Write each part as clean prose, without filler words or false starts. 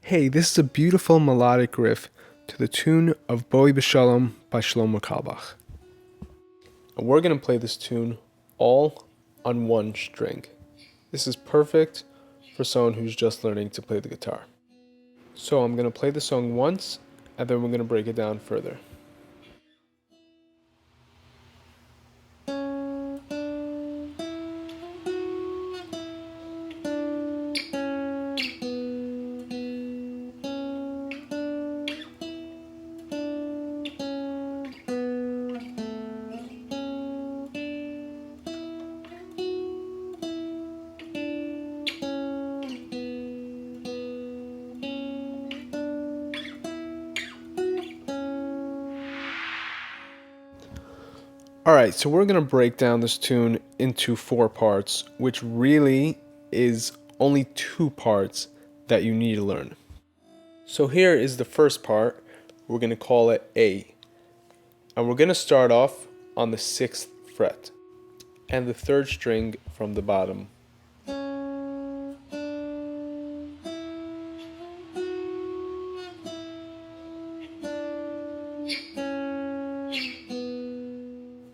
Hey, this is a beautiful melodic riff to the tune of Boi B'Shalom by Carlebach. And we're going to play this tune all on one string. This is perfect for someone who's just learning to play the guitar. So I'm going to play the song once, and then we're going to break it down further. Alright, so we're going to break down this tune into 4 parts, which really is only 2 parts that you need to learn. So here is the first part. We're going to call it A. And we're going to start off on the 6th fret and the 3rd string from the bottom.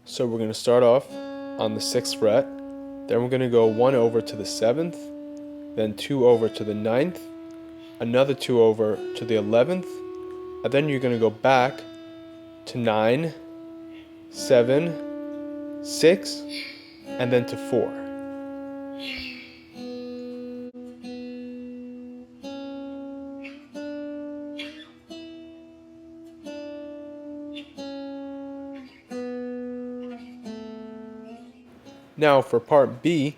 So we're going to start off on the 6th fret, then we're going to go 1 over to the 7th, then 2 over to the 9th, another 2 over to the 11th, and then you're going to go back to 9, 7, 6, and then to 4. Now for part B,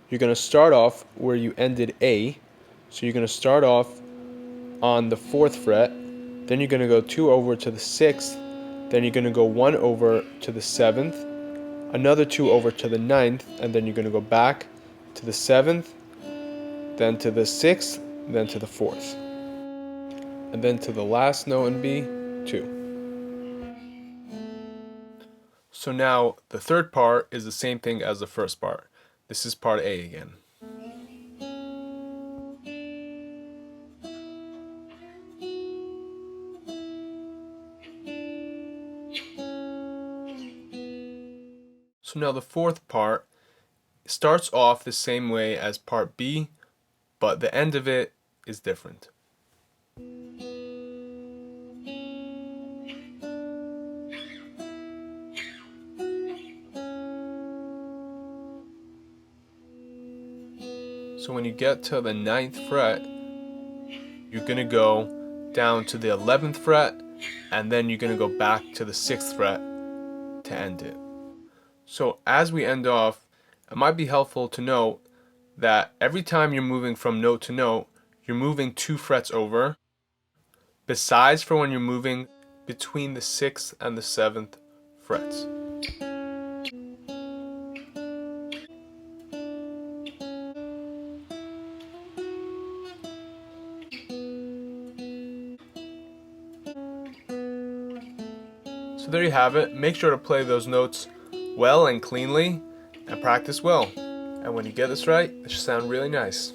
you're going to start off where you ended A. So you're going to start off on the 4th fret, then you're going to go 2 over to the 6th, then you're going to go 1 over to the 7th, another 2 over to the 9th, and then you're going to go back to the 7th, then to the 6th, then to the 4th. And then to the last note in B, 2. So now the 3rd part is the same thing as the 1st part. This is part A again. So now the 4th part starts off the same way as part B, but the end of it is different. So when you get to the 9th fret, you're going to go down to the 11th fret, and then you're going to go back to the 6th fret to end it. So as we end off, it might be helpful to note that every time you're moving from note to note, you're moving 2 frets over, besides for when you're moving between the 6th and the 7th frets. So there you have it. Make sure to play those notes well and cleanly and practice well. And when you get this right, it should sound really nice.